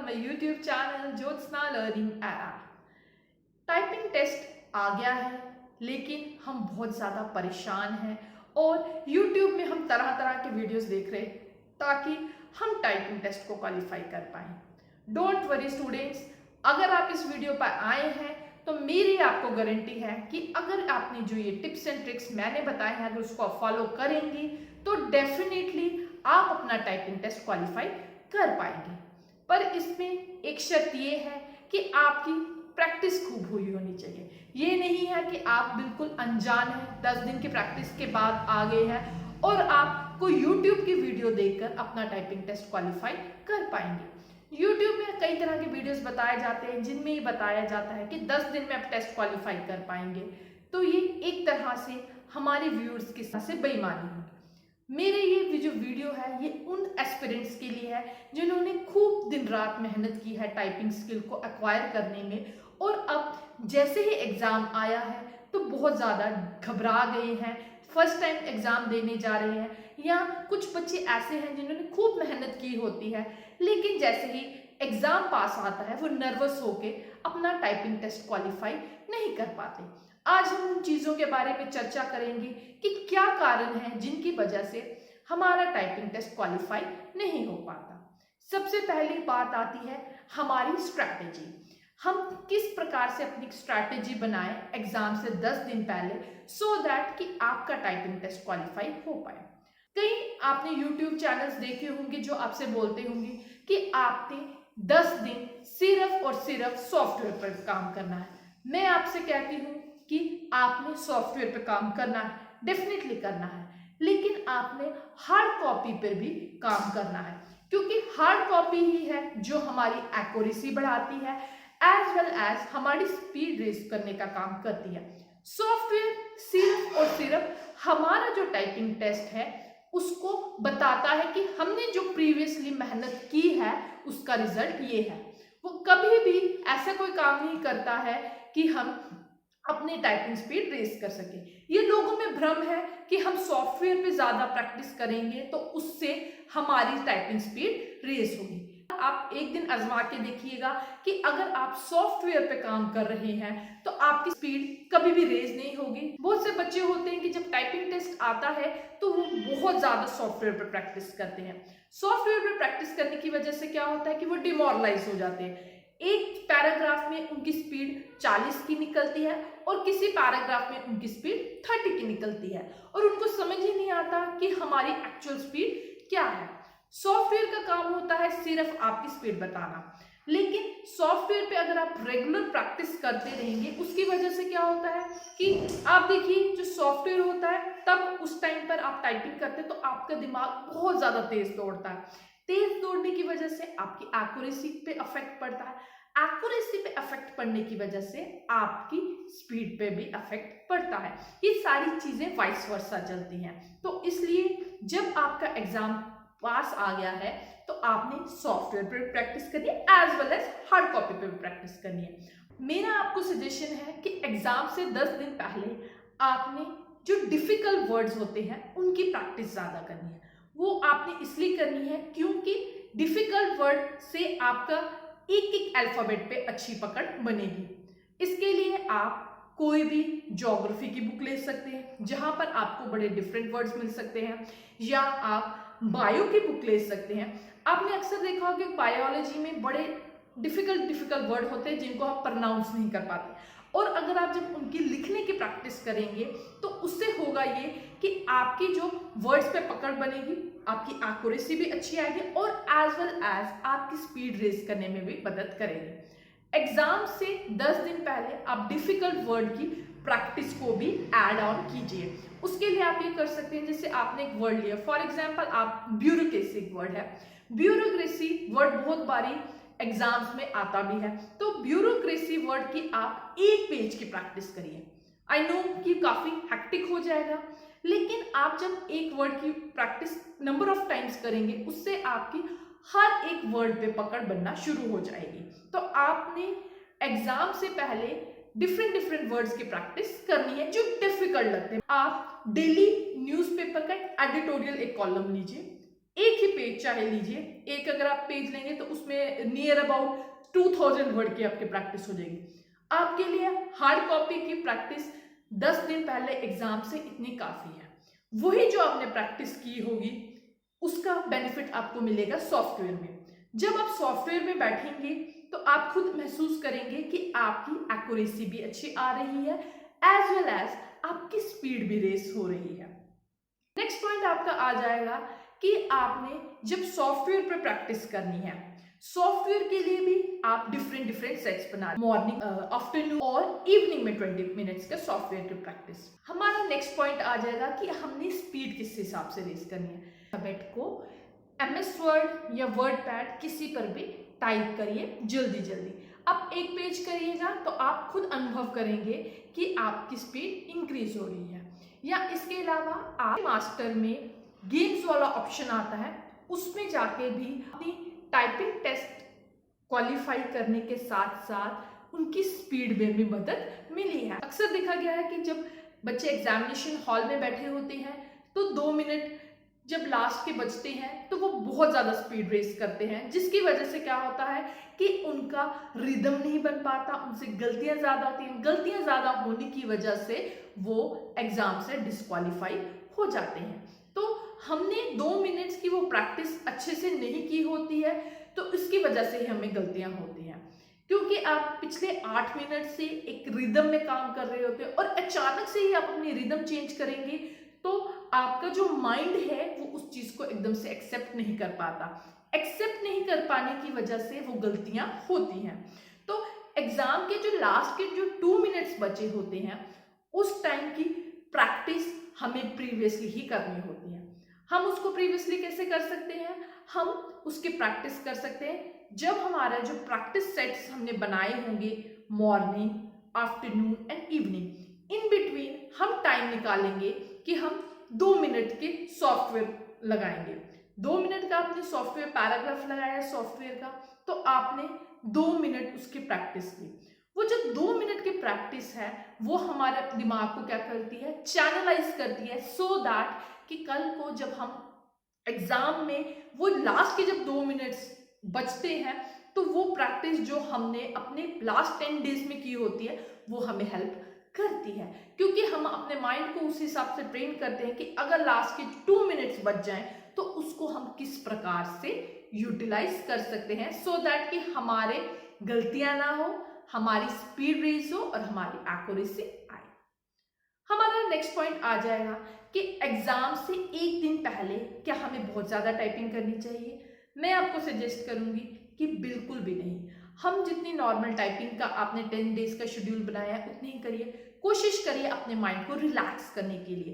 on my YouTube channel Jyotsna Learning App। Typing test आ गया है, लेकिन हम बहुत ज़्यादा परेशान हैं और YouTube में हम तरह तरह के वीडियोस देख रहे हैं ताकि हम टाइपिंग टेस्ट को क्वालिफाई कर पाएँ। डोंट वरी स्टूडेंट्स, अगर आप इस वीडियो पर आए हैं तो मेरी आपको गारंटी है कि अगर आपने जो ये टिप्स एंड ट्रिक्स मैंने बताए हैं अगर उसको फॉलो करेंगे तो डेफिनेटली आप अपना टाइपिंग टेस्ट क्वालिफाई कर पाएंगे। पर इसमें एक शर्त ये है कि आपकी प्रैक्टिस खूब हुई होनी चाहिए। ये नहीं है कि आप बिल्कुल अनजान हैं, 10 दिन की प्रैक्टिस के बाद आ गए हैं और आप कोई YouTube की वीडियो देखकर अपना टाइपिंग टेस्ट क्वालिफाई कर पाएंगे। YouTube में कई तरह के वीडियोस बताए जाते हैं जिनमें ये बताया जाता है कि 10 दिन में आप टेस्ट क्वालिफाई कर पाएंगे। तो ये एक तरह से हमारे व्यूअर्स के साथ से बेईमानी होगी। मेरे ये जो वीडियो है ये उन एस्पिरेंट्स के लिए है जिन्होंने खूब दिन रात मेहनत की है टाइपिंग स्किल को एक्वायर करने में, और अब जैसे ही एग्ज़ाम आया है तो बहुत ज़्यादा घबरा गए हैं, फर्स्ट टाइम एग्ज़ाम देने जा रहे हैं, या कुछ बच्चे ऐसे हैं जिन्होंने खूब मेहनत की होती है लेकिन जैसे ही एग्ज़ाम पास आता है वो नर्वस होके अपना टाइपिंग टेस्ट क्वालिफाई नहीं कर पाते। आज हम उन चीज़ों के बारे में चर्चा करेंगे कि क्या कारण है जिनकी वजह से हमारा टाइपिंग टेस्ट क्वालिफाई नहीं हो पाता। सबसे पहली बात आती है हमारी स्ट्रैटेजी। हम किस प्रकार से अपनी स्ट्रैटेजी बनाएं एग्जाम से 10 दिन पहले सो दैट कि आपका टाइपिंग टेस्ट क्वालिफाई हो पाए। कई आपने YouTube चैनल्स देखे होंगे जो आपसे बोलते होंगे कि आपने 10 दिन सिर्फ और सिर्फ सॉफ्टवेयर पर काम करना है। मैं आपसे कहती हूँ कि आपने सॉफ्टवेयर पर काम करना है, डेफिनेटली करना है, लेकिन आपने हार्ड कॉपी पर भी काम करना है, क्योंकि हार्ड कॉपी ही है जो हमारी एक्यूरेसी बढ़ाती है एज वेल एज हमारी स्पीड रेज करने का काम करती है। सॉफ्टवेयर सिर्फ और सिर्फ हमारा जो टाइपिंग टेस्ट है उसको बताता है कि हमने जो प्रीवियसली मेहनत की है उसका रिजल्ट ये है। वो कभी भी ऐसा कोई काम नहीं करता है कि हम अपनी टाइपिंग स्पीड रेस कर सके। ये लोगों में भ्रम है कि हम सॉफ्टवेयर पे ज़्यादा प्रैक्टिस करेंगे तो उससे हमारी टाइपिंग स्पीड रेस होगी। आप एक दिन आजमा के देखिएगा कि अगर आप सॉफ्टवेयर पे काम कर रहे हैं तो आपकी स्पीड कभी भी रेज नहीं होगी। बहुत से बच्चे होते हैं कि जब टाइपिंग टेस्ट आता है तो वो बहुत ज़्यादा सॉफ्टवेयर पे प्रैक्टिस करते हैं। सॉफ्टवेयर पे प्रैक्टिस करने की वजह से क्या होता है कि वो डिमोरलाइज हो जाते हैं। एक पैराग्राफ में उनकी स्पीड 40 की निकलती है और किसी पैराग्राफ में उनकी स्पीड 30 की निकलती है और उनको समझ ही नहीं आता कि हमारी एक्चुअल स्पीड क्या है। सॉफ्टवेयर का काम होता है सिर्फ आपकी स्पीड बताना, लेकिन सॉफ्टवेयर पे अगर आप रेगुलर प्रैक्टिस करते रहेंगे उसकी वजह से क्या होता है कि आप देखिए जो सॉफ्टवेयर होता है तब उस टाइम पर आप टाइपिंग करते हैं तो आपका दिमाग बहुत ज़्यादा तेज दौड़ता है। तेज दौड़ने की वजह से आपकी एक्यूरेसी पे अफेक्ट पड़ता है, एक्यूरेसी पे अफेक्ट पड़ने की वजह से आपकी स्पीड पे भी अफेक्ट पड़ता है। ये सारी चीज़ें वाइस वर्सा चलती हैं। तो इसलिए जब आपका एग्जाम पास आ गया है तो आपने सॉफ्टवेयर पे प्रैक्टिस करनी है as well as hard copy पे भी प्रैक्टिस करनी है। मेरा आपको सजेशन है कि एग्जाम से 10 दिन पहले आपने जो डिफिकल्ट वर्ड्स होते हैं उनकी प्रैक्टिस ज़्यादा करनी है। वो आपने इसलिए करनी है क्योंकि डिफिकल्ट वर्ड से आपका एक एक अल्फाबेट पे अच्छी पकड़ बनेगी। इसके लिए आप कोई भी ज्योग्राफी की बुक ले सकते हैं जहां पर आपको बड़े डिफरेंट वर्ड्स मिल सकते हैं, या आप बायो की बुक ले सकते हैं। आपने अक्सर देखा होगा कि बायोलॉजी में बड़े डिफिकल्ट वर्ड होते हैं जिनको आप प्रोनाउंस नहीं कर पाते, और अगर आप जब उनकी लिखने की प्रैक्टिस करेंगे तो उससे होगा ये कि आपकी जो वर्ड्स पे पकड़ बनेगी, आपकी एक्यूरेसी भी अच्छी आएगी और एज वेल एज आपकी स्पीड रेस करने में भी मदद करेगी। एग्जाम से 10 दिन पहले आप डिफिकल्ट वर्ड की प्रैक्टिस को भी ऐड ऑन कीजिए। उसके लिए आप ये कर सकते हैं, जैसे आपने एक वर्ड लिया, फॉर एग्जाम्पल आप ब्यूरोक्रेसी एक वर्ड है, ब्यूरोक्रेसी वर्ड बहुत बारी एग्जाम्स में आता भी है, तो ब्यूरोक्रेसी वर्ड की आप एक पेज की प्रैक्टिस करिए। आई नो कि काफी हेक्टिक हो जाएगा, लेकिन आप जब एक वर्ड की प्रैक्टिस नंबर ऑफ टाइम्स करेंगे उससे आपकी हर एक वर्ड पे पकड़ बनना शुरू हो जाएगी। तो आपने एग्जाम से पहले डिफरेंट वर्ड्स की प्रैक्टिस करनी है जो डिफिकल्ट लगते हैं। आप डेली न्यूज़पेपर का एडिटोरियल एक कॉलम लीजिए, एक ही पेज चाहे लीजिए, एक अगर आप पेज लेंगे तो उसमें नियर अबाउट 2000 वर्ड की आपकी प्रैक्टिस हो जाएगी। आपके लिए हार्ड कॉपी की प्रैक्टिस 10 दिन पहले एग्जाम से इतनी काफी है। वही जो आपने प्रैक्टिस की होगी उसका बेनिफिट आपको मिलेगा सॉफ्टवेयर में। जब आप सॉफ्टवेयर में बैठेंगे तो आप खुद महसूस करेंगे कि आपकी एक्यूरेसी भी अच्छी आ रही है, एज वेल एज आपकी स्पीड भी रेस हो रही है। नेक्स्ट पॉइंट आपका आ जाएगा कि आपने जब सॉफ्टवेयर पर प्रैक्टिस करनी है, सॉफ्टवेयर के लिए भी आप डिफरेंट डिफरेंट सेट्स बना, मॉर्निंग, आफ्टरनून और इवनिंग में 20 मिनट्स का सॉफ्टवेयर की प्रैक्टिस। हमारा नेक्स्ट पॉइंट आ जाएगा कि हमने स्पीड किस हिसाब से रेस करनी है। अल्फाबेट को MS वर्ड या वर्ड पैड किसी पर भी टाइप करिए जल्दी जल्दी। आप एक पेज करिएगा तो आप खुद अनुभव करेंगे कि आपकी स्पीड इंक्रीज हो रही है। या इसके अलावा आप मास्टर में गेम्स वाला ऑप्शन आता है, उसमें जाके भी अपनी टाइपिंग टेस्ट क्वालिफाई करने के साथ साथ उनकी स्पीड में भी मदद मिली है। अक्सर देखा गया है कि जब बच्चे एग्जामिनेशन हॉल में बैठे होते हैं तो 2 मिनट जब लास्ट के बचते हैं तो वो बहुत ज्यादा स्पीड रेस करते हैं, जिसकी वजह से क्या होता है कि उनका रिदम नहीं बन पाता, उनसे गलतियां ज्यादा होती हैं। गलतियां ज्यादा होने की वजह से वो एग्जाम से डिस्क्वालीफाई हो जाते हैं। तो हमने 2 मिनट्स की वो प्रैक्टिस अच्छे से नहीं की होती है, तो इसकी वजह से ही हमें गलतियां होती हैं, क्योंकि आप पिछले 8 मिनट से एक रिदम में काम कर रहे होते हैं और अचानक से ही आप अपनी रिदम चेंज करेंगे तो आपका जो माइंड है वो उस चीज को एकदम से एक्सेप्ट नहीं कर पाता। एक्सेप्ट नहीं कर पाने की वजह से वो गलतियां होती हैं। तो एग्जाम के जो लास्ट के जो 2 मिनट्स बचे होते हैं उस टाइम की प्रैक्टिस हमें प्रीवियसली ही करनी होती है। हम उसको प्रीवियसली कैसे कर सकते हैं? हम उसकी प्रैक्टिस कर सकते हैं जब हमारा जो प्रैक्टिस सेट्स हमने बनाए होंगे morning, afternoon and evening, in between हम टाइम निकालेंगे कि हम 2 मिनट के सॉफ्टवेयर लगाएंगे। 2 मिनट का आपने सॉफ्टवेयर पैराग्राफ लगाया सॉफ्टवेयर का, तो आपने 2 मिनट उसकी प्रैक्टिस की। वो जो 2 मिनट की प्रैक्टिस है वो हमारे दिमाग को क्या करती है? चैनलाइज करती है, सो दैट कि कल को जब हम एग्जाम में वो लास्ट के जब 2 मिनट्स बचते हैं तो वो प्रैक्टिस जो हमने अपने लास्ट 10 डेज में की होती है वो हमें हेल्प करती है, क्योंकि हम अपने माइंड को उस हिसाब से ट्रेन करते हैं कि अगर लास्ट के 2 मिनट्स बच जाएं तो उसको हम किस प्रकार से यूटिलाइज कर सकते हैं, सो दैट कि हमारे गलतियां ना हो, हमारी स्पीड रेज हो और हमारी एक्यूरेसी आए। हमारा नेक्स्ट पॉइंट आ जाएगा कि एग्जाम से एक दिन पहले क्या हमें बहुत ज्यादा टाइपिंग करनी चाहिए? मैं आपको सजेस्ट करूंगी कि बिल्कुल भी नहीं। हम जितनी नॉर्मल टाइपिंग का आपने 10 डेज का शेड्यूल बनाया है उतनी ही करिए। कोशिश करिए अपने माइंड को रिलैक्स करने के लिए।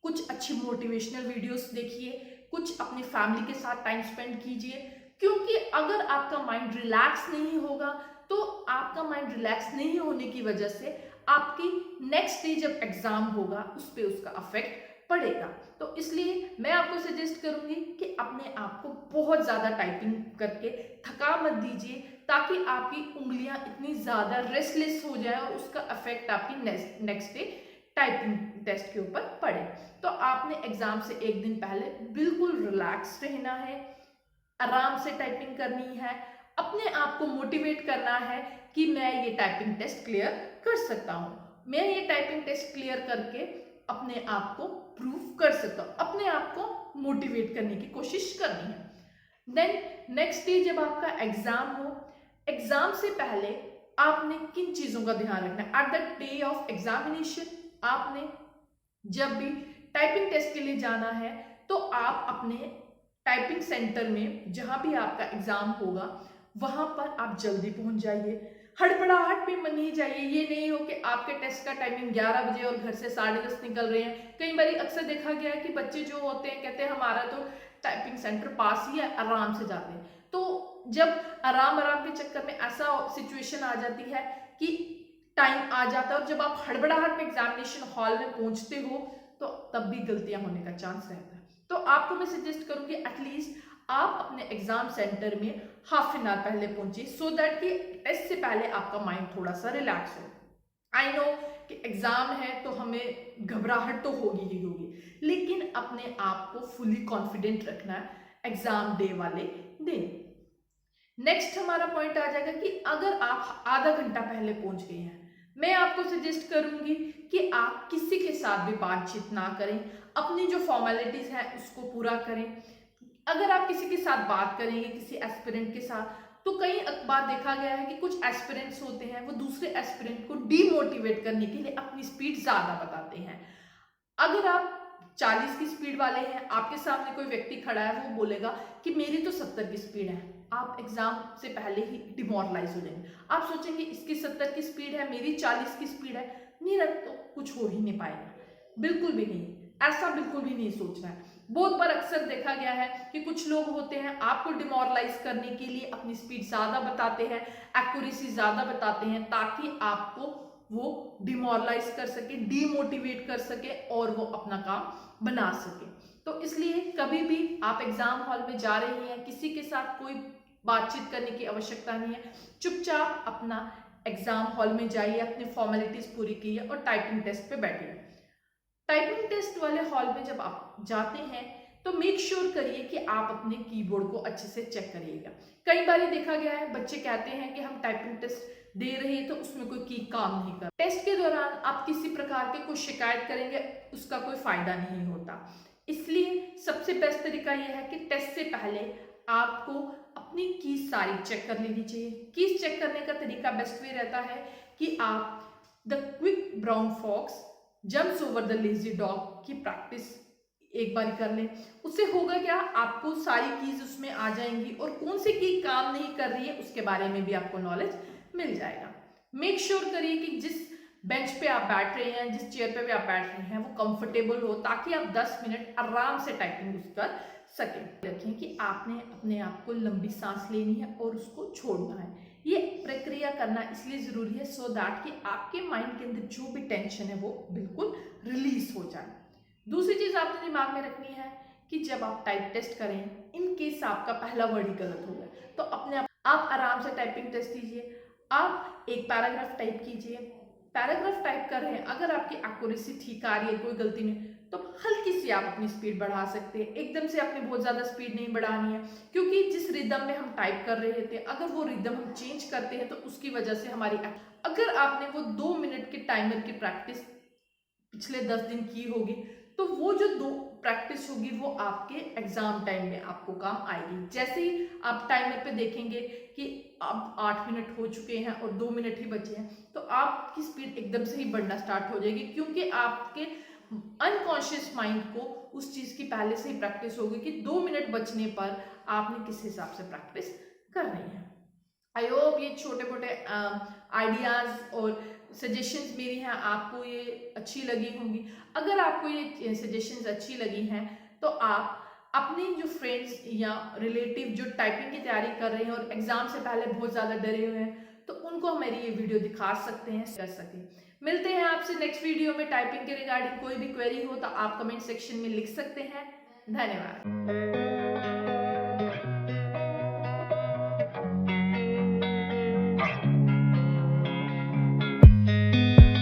कुछ अच्छी मोटिवेशनल वीडियोस देखिए, कुछ अपनी फैमिली के साथ टाइम स्पेंड कीजिए, क्योंकि अगर आपका माइंड रिलैक्स नहीं होगा तो आपका माइंड रिलैक्स नहीं होने की वजह से आपकी नेक्स्ट डे जब एग्जाम होगा उस पर उसका अफेक्ट पड़ेगा। तो इसलिए मैं आपको सजेस्ट करूंगी कि अपने आप को बहुत ज्यादा टाइपिंग करके थका मत दीजिए, ताकि आपकी उंगलियां इतनी ज्यादा रेस्टलेस हो जाए और उसका इफेक्ट आपकी नेक्स्ट डे टाइपिंग टेस्ट के ऊपर पड़े। तो आपने एग्जाम से एक दिन पहले बिल्कुल रिलैक्स रहना है, आराम से टाइपिंग करनी है, अपने आप को मोटिवेट करना है कि मैं ये टाइपिंग टेस्ट क्लियर कर सकता हूँ, मैं ये टाइपिंग टेस्ट क्लियर करके अपने आप को प्रूव कर सकता हूँ, अपने आप को मोटिवेट करने की कोशिश करनी है। देन नेक्स्ट डे जब आपका एग्जाम हो, एग्जाम से पहले आपने किन चीजों का ध्यान रखना है? At the day of examination आपने जब भी टाइपिंग टेस्ट के लिए जाना है तो आप अपने टाइपिंग सेंटर में जहां भी आपका एग्जाम होगा वहां पर आप जल्दी पहुंच जाइए, हड़बड़ाहट में नहीं जाइए। ये नहीं हो कि आपके टेस्ट का टाइमिंग 11 बजे और घर से 10:30 निकल रहे हैं। कई बार अक्सर देखा गया है कि बच्चे जो होते हैं कहते हैं हमारा तो टाइपिंग सेंटर पास ही है, आराम से जाते हैं। तो जब आराम के चक्कर में ऐसा सिचुएशन आ जाती है कि टाइम आ जाता है और जब आप हड़बड़ाहट में एग्जामिनेशन हॉल में पहुंचते हो तो तब भी गलतियां होने का चांस रहता है। तो आपको मैं सजेस्ट करूंगी एटलीस्ट आप अपने एग्जाम सेंटर में हाफ एन आवर पहले पहुंचिए, सो दैट कि टेस्ट से पहले आपका माइंड थोड़ा सा रिलैक्स हो। आई नो कि एग्जाम है तो हमें घबराहट तो होगी ही होगी, लेकिन अपने आप को फुली कॉन्फिडेंट रखना है। एग्जाम डे वाले दिन। नेक्स्ट हमारा पॉइंट आ जाएगा कि अगर आप आधा घंटा पहले पहुंच गए हैं, मैं आपको सजेस्ट करूंगी कि आप किसी के साथ भी बातचीत ना करें, अपनी जो फॉर्मेलिटीज है उसको पूरा करें। अगर आप किसी के साथ बात करेंगे, किसी एस्पिरेंट के साथ, तो कई बार देखा गया है कि कुछ एस्पिरेंट्स होते हैं वो दूसरे एस्पिरेंट को डीमोटिवेट करने के लिए अपनी स्पीड ज्यादा बताते हैं। अगर आप 40 की स्पीड वाले हैं, आपके सामने कोई व्यक्ति खड़ा है, वो बोलेगा कि मेरी तो 70 की स्पीड है, आप एग्जाम से पहले ही डिमोरलाइज हो जाएंगे। आप सोचेंगे इसकी 70 की स्पीड है, मेरी 40 की स्पीड है, मेरा तो कुछ हो ही नहीं पाएगा। बिल्कुल भी नहीं, ऐसा बिल्कुल भी नहीं सोचना है। बहुत बार अक्सर देखा गया है कि कुछ लोग होते हैं आपको डिमोरलाइज करने के लिए अपनी स्पीड ज्यादा बताते हैं, एक्यूरेसी ज्यादा बताते हैं, ताकि आपको वो डिमोरलाइज कर सके, डीमोटिवेट कर सके और वो अपना काम बना सके। तो इसलिए कभी भी आप एग्जाम हॉल में जा रही हैं, किसी के साथ कोई बातचीत करने की आवश्यकता नहीं है, चुपचाप अपना एग्जाम हॉल में जाइए, अपनी फॉर्मेलिटीज पूरी कीजिए और टाइपिंग टेस्ट पे बैठिए। टाइपिंग टेस्ट वाले हॉल में जब आप जाते हैं तो मेक श्योर करिए कि आप अपने कीबोर्ड को अच्छे से चेक करिएगा। कई बार देखा गया है बच्चे कहते हैं कि हम टाइपिंग टेस्ट दे रहे हैं तो उसमें कोई की काम नहीं कर। टेस्ट के दौरान आप किसी प्रकार के कोई शिकायत करेंगे, उसका कोई फायदा नहीं होता। इसलिए सबसे बेस्ट तरीका यह है कि टेस्ट से पहले आपको अपनी कीज सारी चेक कर लेनी चाहिए। कीज चेक करने का तरीका बेस्ट वे रहता है कि आप the quick brown fox jumps over the lazy dog की प्रैक्टिस एक बार कर लें। उससे होगा क्या, आपको सारी कीज उसमें आ जाएंगी और कौन सी की काम नहीं कर रही है उसके बारे में भी आपको नॉलेज मिल जाएगा। मेक श्योर करिए कि जिस बेंच पे आप बैठ रहे हैं, जिस चेयर पे भी आप बैठ रहे हैं, वो कंफर्टेबल हो, ताकि आप 10 मिनट आराम से टाइपिंग कर सकें। रखें कि आपने अपने आप को लंबी सांस लेनी है और उसको छोड़ना है। ये प्रक्रिया करना इसलिए जरूरी है सो दैट कि आपके माइंड के अंदर जो भी टेंशन है वो बिल्कुल रिलीज हो जाए। दूसरी चीज आपने दिमाग में रखनी है कि जब आप टाइप टेस्ट करें, इन केस आपका पहला वर्ड ही गलत हो गया तो अपने आप आराम से टाइपिंग टेस्ट कीजिए। आप एक पैराग्राफ टाइप कीजिए। पैराग्राफ टाइप कर रहे हैं, अगर आपकी एक्यूरेसी ठीक आ रही है, कोई गलती नहीं, तो हल्की सी आप अपनी स्पीड बढ़ा सकते हैं। एकदम से आपने बहुत ज्यादा स्पीड नहीं बढ़ानी है, क्योंकि जिस रिदम में हम टाइप कर रहे थे, अगर वो रिदम हम चेंज करते हैं तो उसकी वजह से हमारी, अगर आपने वो 2 मिनट के टाइमर की प्रैक्टिस पिछले 10 दिन की होगी तो वो जो 2 प्रैक्टिस होगी वो आपके एग्जाम टाइम में आपको काम आएगी। जैसे ही आप टाइमर पे देखेंगे कि अब 8 मिनट हो चुके हैं और 2 मिनट ही बचे हैं, तो आपकी स्पीड एकदम से ही बढ़ना स्टार्ट हो जाएगी, क्योंकि आपके अनकॉन्शियस माइंड को उस चीज की पहले से ही प्रैक्टिस होगी कि 2 मिनट बचने पर आपने किस हिसाब से प्रैक्टिस करनी है। आई होप ये छोटे मोटे आइडियाज और सजेशंस मेरी हैं, आपको ये अच्छी लगी होंगी। अगर आपको ये सजेशंस अच्छी लगी हैं तो आप अपने जो फ्रेंड्स या रिलेटिव जो टाइपिंग की तैयारी कर रहे हैं और एग्जाम से पहले बहुत ज़्यादा डरे हुए हैं, तो उनको मेरी ये वीडियो दिखा सकते हैं, कर सकें। मिलते हैं आपसे नेक्स्ट वीडियो में। टाइपिंग के रिगार्डिंग कोई भी क्वेरी हो तो आप कमेंट सेक्शन में लिख सकते हैं। धन्यवाद।